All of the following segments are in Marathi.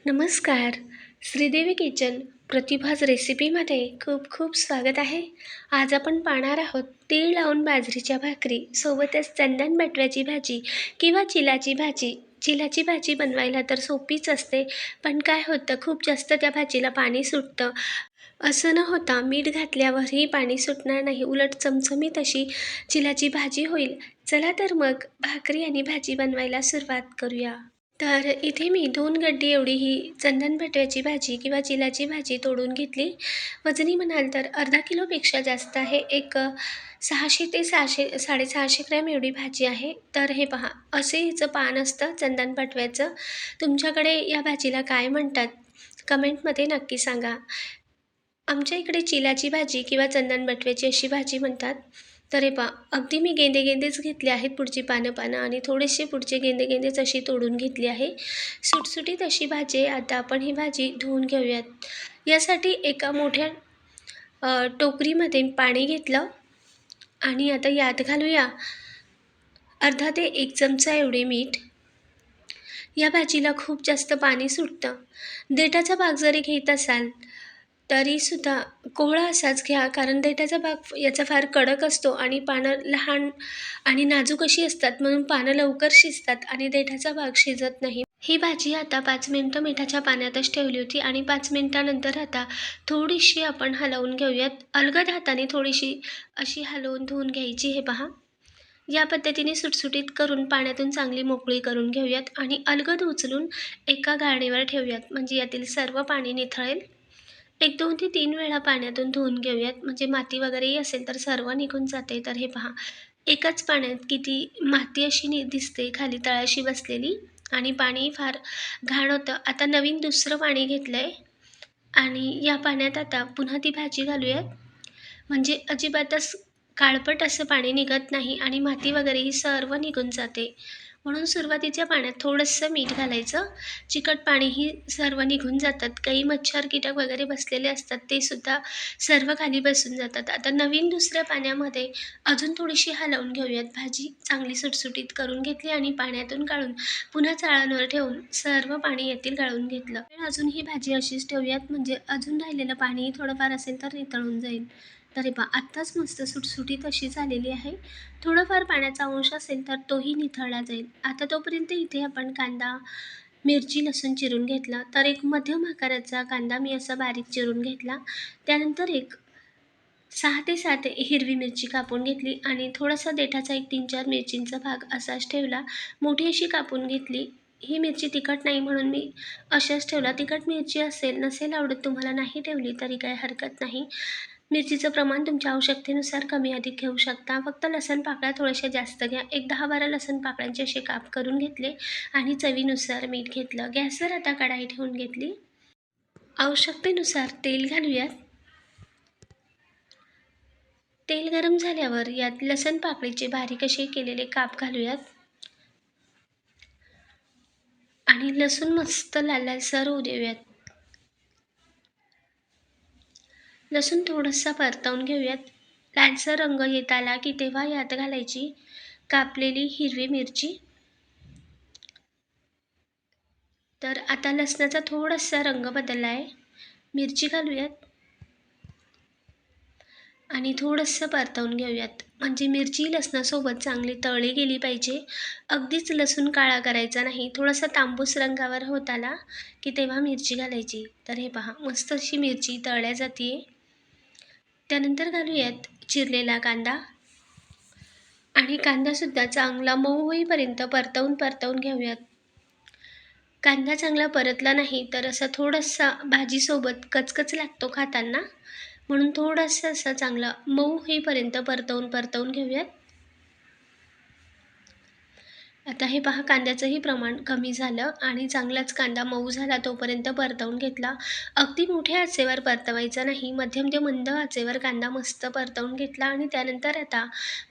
नमस्कार. श्रीदेवी किचन प्रतिभाज रेसिपीमध्ये खूप खूप स्वागत आहे. आज आपण पाहणार आहोत तीळ लावून बाजरीच्या भाकरी सोबतच चंदन बटव्याची भाजी किंवा चिलाची भाजी. चिलाची भाजी बनवायला तर सोपीच असते, पण काय होतं खूप जास्त त्या भाजीला पाणी सुटतं. असं न होता मीठ घातल्यावरही पाणी सुटणार नाही, उलट चमचमीत अशी चिलाची भाजी होईल. चला तर मग भाकरी आणि भाजी बनवायला सुरुवात करूया. तर इथे मी 2 गड्डी एवढी ही चंदन भटव्याची भाजी किंवा चिलाची भाजी तोडून घेतली. वजनी म्हणाल तर अर्धा किलोपेक्षा जास्त आहे. 600 ते 600 650 ग्रॅम एवढी भाजी आहे. तर हे पहा, असे हिचं पान असतं चंदन भटव्याचं. तुमच्याकडे या भाजीला काय म्हणतात? कमेंटमध्ये नक्की सांगा. आमच्या इकडे चिलाची भाजी किंवा चंदन बटव्याची अशी भाजी म्हणतात. तर हे पहा, अगदी मी गेंदे-गेंदेच घेतले आहेत पुढची पानं-पानं आणि थोडेसे पुढचे गेंदे-गेंदेच अशी तोडून घेतली आहे. सुटसुटीत अशी भाजी आहे. आता आपण ही भाजी धुवून घेऊयात. यासाठी एका मोठ्या टोकरीमध्ये पाणी घेतलं आणि आता यात घालूया अर्धा ते 1 चमचा एवढे मीठ. या भाजीला खूप जास्त पाणी सुटतं. देठाचा भाग जरी घेत असाल तरीसुद्धा कोवळा असाच घ्या, कारण देठाचा भाग याचा फार कडक असतो आणि पानं लहान आणि नाजूक अशी असतात, म्हणून पानं लवकर शिजतात आणि देठाचा भाग शिजत नाही. ही भाजी आता 5 मिनिटं मिठाच्या पाण्यातच ठेवली होती आणि 5 मिनिटानंतर आता थोडीशी आपण हलवून घेऊयात. अलगद हाताने थोडीशी अशी हलवून धुवून घ्यायची. हे पहा, या पद्धतीने सुटसुटीत करून पाण्यातून चांगली मोकळी करून घेऊयात आणि अलगद उचलून एका गाळणीवर ठेवूयात, म्हणजे यातील सर्व पाणी निथळेल. 1-2 ते 3 वेळा पाण्यातून धुवून घेऊयात, म्हणजे माती वगैरेही असेल तर सर्व निघून जाते. तर हे पहा, एकाच पाण्यात किती माती अशी दिसते खाली तळाशी बसलेली आणि पाणी फार घाण होतं. आता नवीन दुसरं पाणी घेतलं आहे आणि या पाण्यात आता पुन्हा ती भाजी घालूयात, म्हणजे अजिबातच काळपट असं पाणी निघत नाही आणि माती वगैरे ही सर्व निघून जाते. म्हणून सुरुवातीच्या पाण्यात थोडंसं मीठ घालायचं. चिकट पाणीही सर्व निघून जातात. काही मच्छर, कीटक वगैरे बसलेले असतात, ते सुद्धा सर्व खाली बसून जातात. आता नवीन दुसऱ्या पाण्यामध्ये अजून थोडीशी हलवून घेऊयात. भाजी चांगली सुटसुटीत करून घेतली आणि पाण्यातून काढून पुन्हा चाळणीवर ठेवून सर्व पाणी यातील गाळून घेतलं. अजून ही भाजी अशीच ठेवूयात, म्हणजे अजून राहिलेलं पाणी थोडंफार असेल तर नितळून जाईल. तर हे पहा, आत्ताच मस्त सुटसुटीत अशी झालेली आहे. थोडंफार पाण्याचा अंश असेल तर तोही निथळला जाईल. आता तोपर्यंत इथे आपण कांदा, मिरची, लसूण चिरून घेतला. तर एक मध्यम आकाराचा कांदा मी असा बारीक चिरून घेतला. त्यानंतर एक 6 ते 7 हिरवी मिरची कापून घेतली आणि थोडासा देठाचा एक 3-4 मिरचींचा भाग असाच ठेवला. मोठी अशी कापून घेतली. ही मिरची तिखट नाही म्हणून मी अशाच ठेवला. तिखट मिरची असेल, नसेल आवडत तुम्हाला, नाही ठेवली तरी काही हरकत नाही. मिरचीचं प्रमाण तुमच्या आवश्यकतेनुसार कमी अधिक घेऊ शकता. फक्त लसूण पाकळ्या थोड्याशा जास्त घ्या. एक 10-12 लसूण पाकळ्यांचे असे काप करून घेतले आणि चवीनुसार मीठ घेतलं. गॅसवर आता कढाई ठेवून घेतली. आवश्यकतेनुसार तेल घालूयात. तेल गरम झाल्यावर यात लसूण पाकळीचे बारीक असे केलेले काप घालूयात आणि लसूण मस्त लाल लालसर होऊ देऊयात. लसूण थोडंसं परतवून घेऊयात. लालसर रंग येत आला की तेव्हा यात घालायची कापलेली हिरवी मिरची. तर आता लसणाचा थोडासा रंग बदलला आहे. मिरची घालूयात आणि थोडंसं परतवून घेऊयात, म्हणजे मिरची लसणासोबत चांगली तळली गेली पाहिजे. अगदीच लसूण काळा करायचा नाही. थोडासा तांबूस रंगावर होत आला की तेव्हा मिरची घालायची. तर हे पहा, मस्त अशी मिरची तळल्या जाते. त्यानंतर घालूयात चिरलेला कांदा आणि कांदासुद्धा चांगला मऊ होईपर्यंत परतवून घेऊयात. कांदा चांगला परतला नाही तर असा थोडासा भाजीसोबत कचकच लागतो खाताना, म्हणून थोडंसं असं चांगलं मऊ होईपर्यंत परतवून घेऊयात. आता हे पहा, कांद्याचंही प्रमाण कमी झालं आणि चांगलाच कांदा मऊ झाला तोपर्यंत परतवून घेतला. अगदी मोठ्या आचेवर परतवायचा नाही, मध्यम ते मंद आचेवर कांदा मस्त परतवून घेतला आणि त्यानंतर आता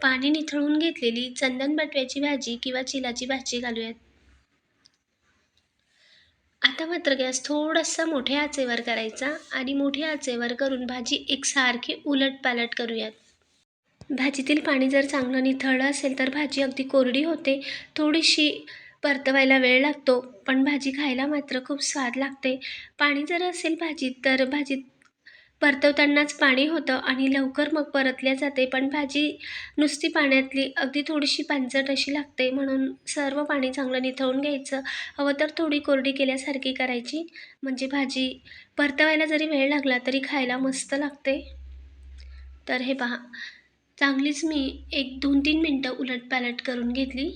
पाणी निथळून घेतलेली चंदन बटव्याची भाजी किंवा चिलाची भाजी घालूयात. आता मात्र गॅस थोडासा मोठ्या आचेवर करायचा आणि मोठ्या आचेवर करून भाजी एकसारखी उलटपालट करूयात. भाजीतील पाणी जर चांगलं निथळलं असेल तर भाजी अगदी कोरडी होते. थोडीशी परतवायला वेळ लागतो, पण भाजी खायला मात्र खूप स्वाद लागते. पाणी जर असेल भाजीत, तर भाजीत परतवतानाच पाणी होतं आणि लवकर मग परतल्या जाते. पण भाजी नुसती पाण्यातली अगदी थोडीशी पानसट अशी लागते, म्हणून सर्व पाणी चांगलं निथळून घ्यायचं. हवं तर थोडी कोरडी केल्यासारखी करायची, म्हणजे भाजी परतवायला जरी वेळ लागला तरी खायला मस्त लागते. तर हे पहा, चांगलीच मी एक 2-3 मिनटं उलटपालट करून घेतली.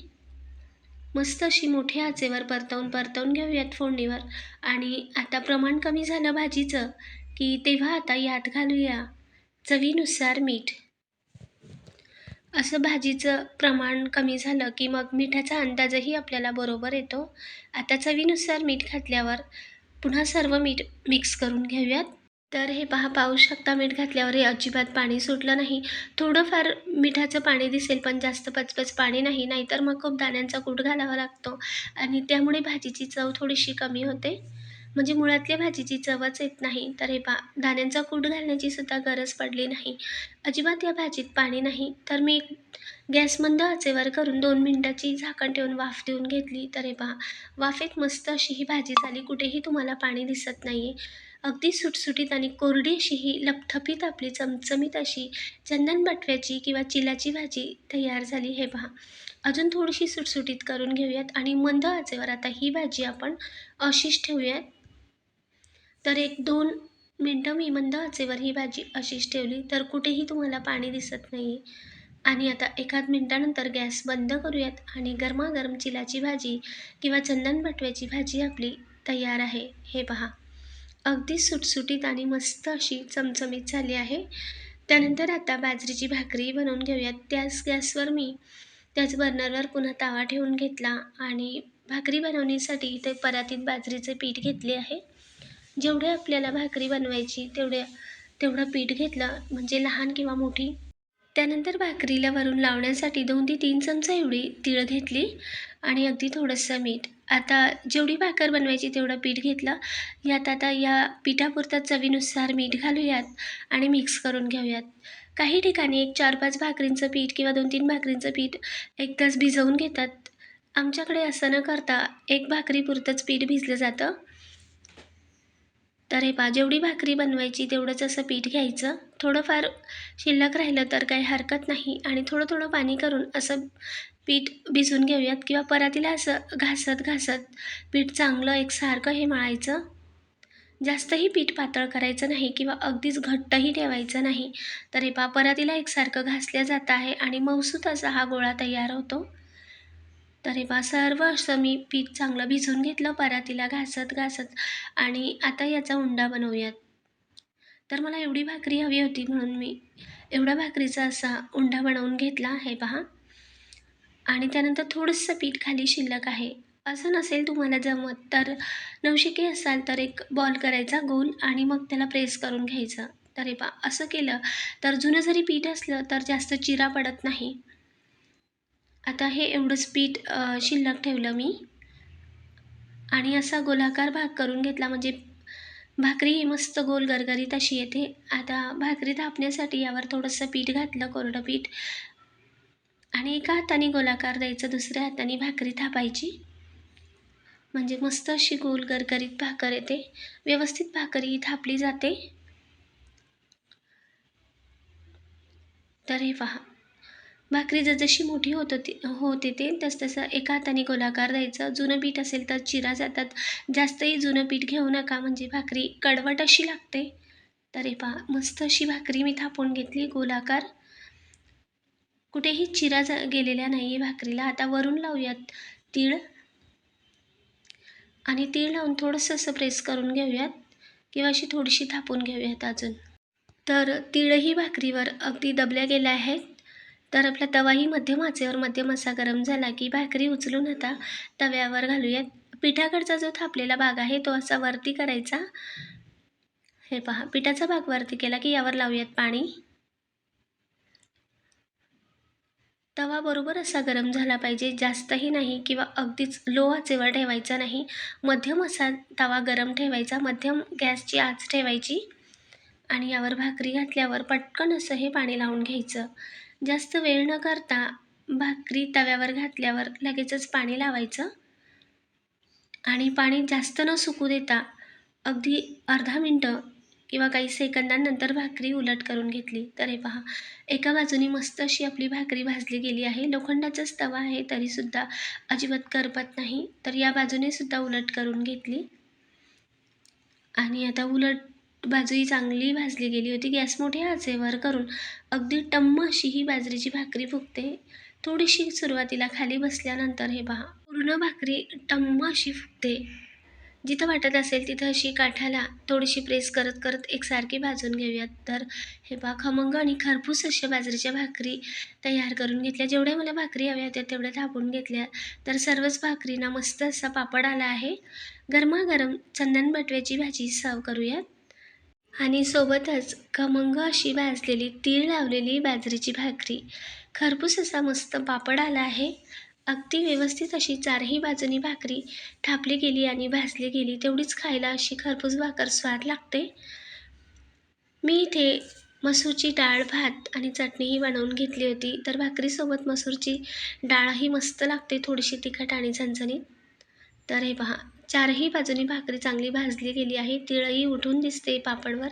मस्त अशी मोठ्या आचेवर परतवून घेऊयात फोडणीवर. आणि आता प्रमाण कमी झालं भाजीचं, की तेव्हा आता यात घालूया चवीनुसार मीठ. असं भाजीचं प्रमाण कमी झालं, की मग मिठाचा अंदाजही आपल्याला बरोबर येतो. आता चवीनुसार मीठ घातल्यावर पुन्हा सर्व मीठ मिक्स करून घेऊयात. तर हे पहा, पाहू शकता मीठ घातल्यावर हे अजिबात पाणी सुटलं नाही. थोडंफार मिठाचं पाणी दिसेल, पण जास्त पचपच पाणी नाही. नाहीतर मग खूप दाण्यांचा कूट घालावा लागतो आणि त्यामुळे भाजीची चव थोडीशी कमी होते. म्हणजे मुळातल्या भाजीची चवच येत नाही. तर हे पहा, दाण्यांचा कूट घालण्याची सुद्धा गरज पडली नाही. अजिबात या भाजीत पाणी नाही. तर मी गॅस मंद आचेवर करून 2 मिनिटाची झाकण ठेवून वाफ देऊन घेतली. तर हे पहा, वाफेत मस्त अशी ही भाजी झाली. कुठेही तुम्हाला पाणी दिसत नाही. अगदी सुटसुटीत आणि कोरडी अशी ही लपथपीत आपली चमचमीत अशी चंदन बटव्याची किंवा चिलाची भाजी तयार झाली. हे पहा, अजून थोडीशी सुटसुटीत करून घेऊयात आणि मंद आचेवर आता ही भाजी आपण अशीच ठेवूयात. तर 1-2 मिनटं मी मंद आचेवर ही भाजी अशीच ठेवली, तर कुठेही तुम्हाला पाणी दिसत नाही. आणि आता एखाद मिनटानंतर गॅस बंद करूयात आणि गरमागरम चिलाची भाजी किंवा चंदन बटव्याची भाजी आपली तयार आहे. हे पहा, अगदी सुटसुटीत आणि मस्त अशी चमचमीत झाली आहे. त्यानंतर आता बाजरीची भाकरी बनवून घेऊयात. त्याच बर्नरवर पुन्हा तवा ठेवून घेतला आणि भाकरी बनवण्यासाठी इथे परातीत बाजरीचे पीठ घेतले आहे. जेवढे आपल्याला भाकरी बनवायची तेवढं पीठ घेतलं, म्हणजे लहान किंवा मोठी. त्यानंतर भाकरीला वरून लावण्यासाठी 2 ते 3 चमचा एवढी तीळ घेतली आणि अगदी थोडंसं मीठ. आता जेवढी भाकर बनवायची तेवढं पीठ घेतलं. यात आता या पिठापुरतं चवीनुसार मीठ घालूयात आणि मिक्स करून घेऊयात. काही ठिकाणी एक 4-5 भाकरींचं पीठ किंवा 2-3 भाकरींचं पीठ 1 तास भिजवून घेतात. आमच्याकडे असं न करता एक भाकरीपुरतंच पीठ भिजलं जातं. तर हे पहा, जेवढी भाकरी बनवायची तेवढंच असं पीठ घ्यायचं. थोडंफार शिल्लक राहिलं तर काही हरकत नाही आणि थोडं थोडं पाणी करून असं पीठ भिजवून घेऊयात किंवा परातीला असं घासत पीठ चांगलं एकसारखं हे मळायचं. जास्तही पीठ पातळ करायचं नाही किंवा अगदीच घट्टही ठेवायचं नाही. तर हे पहा, परातीला एकसारखं घासल्या जात आहे आणि मऊसूत असा हा गोळा तयार होतो. तर हे पहा, सर्व असं मी पीठ चांगलं भिजवून घेतलं परातीला घासत आणि आता याचा उंडा बनवूयात. तर मला एवढी भाकरी हवी होती, म्हणून मी एवढ्या भाकरीचा असा उंडा बनवून घेतला. हे पहा, आणि त्यानंतर थोडंसं पीठ खाली शिल्लक आहे. असं नसेल तुम्हाला जमत तर नवशिके असाल तर एक बॉल करायचा गोल आणि मग त्याला प्रेस करून घ्यायचं. तर हे पहा, असं केलं तर जुनं जरी पीठ असलं तर जास्त चिरा पडत नाही. आता हे एवढंच पीठ शिल्लक ठेवलं मी आणि असा गोलाकार भाग करून घेतला, म्हणजे भाकरी ही मस्त गोल गरगरीत अशी येते. आता भाकरी थापण्यासाठी यावर थोडंसं पीठ घातलं, कोरडं पीठ, आणि एका हाताने गोलाकार द्यायचं, दुसऱ्या हाताने भाकरी थापायची, म्हणजे मस्त अशी गोल गरगरीत भाकर येते. व्यवस्थित भाकरी थापली जाते. तर हे पहा, भाकरी जसजशी मोठी होत येते तसं एका हाताने गोलाकार द्यायचं. जुनं पीठ असेल तर चिरा जातात. जास्तही जुनं पीठ घेऊ नका, म्हणजे भाकरी कडवट अशी लागते. तर हे पहा, मस्त अशी भाकरी मी थापून घेतली गोलाकार. कुठेही चिरा गेलेल्या नाही आहे भाकरीला. आता वरून लावूयात तीळ आणि तीळ लावून थोडंसं असं प्रेस करून घेऊयात किंवा अशी थोडीशी थापून घेऊयात अजून. तर तीळही भाकरीवर अगदी दबल्या गेल्या आहेत. तर आपला तवाही मध्यम आचेवर मध्यम असा गरम झाला की भाकरी उचलून आता तव्यावर घालूयात. पिठाकडचा जो थापलेला भाग आहे तो असा वरती करायचा. हे पहा, पिठाचा भाग वरती केला की यावर लावूयात पाणी. तवा बरोबर असा गरम झाला पाहिजे, जास्तही नाही किंवा अगदीच लो आचेवर ठेवायचा नाही. मध्यम असा तवा गरम ठेवायचा, मध्यम गॅसची आच ठेवायची आणि यावर भाकरी घातल्यावर पटकन असं हे पाणी लावून घ्यायचं. जास्त वेळ न करता भाकरी तव्यावर घातल्यावर लगेचच पाणी लावायचं. आणि पाणी जास्त न सुकू देता अगदी अर्धा मिनटं किंवा काही सेकंदांनंतर भाकरी उलट करून घेतली. तर हे पहा, एका बाजूनी मस्त अशी आपली भाकरी भाजली गेली आहे. लोखंडाचाच तवा आहे तरीसुद्धा अजिबात करपत नाही. तर या बाजूने सुद्धा उलट करून घेतली आणि आता उलट बाजूही चांगली भाजली गेली होती. गॅस मोठ्या आचेवर करून अगदी टम्म अशी ही बाजरीची भाकरी फुगते. थोडीशी सुरुवातीला खाली बसल्यानंतर हे पहा, पूर्ण भाकरी टम्म अशी फुगते. जिथं वाटत असेल तिथं अशी काठाला थोडीशी प्रेस करत करत एकसारखी भाजून घेऊयात. तर हे पहा, खमंग आणि खरपूस अशा बाजरीच्या भाकरी तयार करून घेतल्या. जेवढ्या मला भाकरी हव्या होत्या तेवढ्या थापून घेतल्या. तर सर्वच भाकरींना मस्त असा पापड आला आहे. गरमागरम चंदन बटव्याची भाजी सर्व करूयात. आणि सोबतच खमंग अशी भाजलेली तीळ लावलेली बाजरीची भाकरी, खरपूस असा मस्त पापड आला आहे. अगदी व्यवस्थित अशी चारही बाजूनी भाकरी थापली गेली आणि भाजली गेली, तेवढीच खायला अशी खरपूस भाकर स्वाद लागते. मी इथे मसूरची डाळ, भात आणि चटणीही बनवून घेतली होती. तर भाकरीसोबत मसूरची डाळही मस्त लागते, थोडीशी तिखट आणि झणझणीत. तर हे पहा, चारही बाजूनी भाकरी चांगली भाजली गेली आहे. तिळही उठून दिसते पापडवर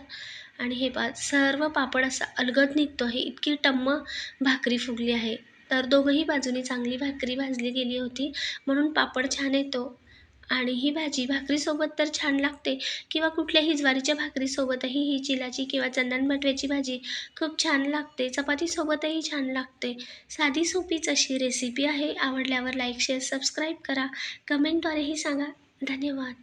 आणि हे पहा, सर्व पापड असा अलगद निघतो आहे, इतकी टम्म भाकरी फुगली आहे. तर दोघंही बाजूनी चांगली भाकरी भाजली गेली होती म्हणून पापड छान येतो. आणि ही भाजी भाकरीसोबत तर छान लागते किंवा कुठल्याही ज्वारीच्या भाकरीसोबतही ही चिलाची किंवा चंदन बटव्याची भाजी खूप छान लागते. चपातीसोबतही छान लागते. साधी सोपीच अशी रेसिपी आहे. आवडल्यावर लाईक, शेअर, सबस्क्राईब करा. कमेंटद्वारेही सांगा. धन्यवाद.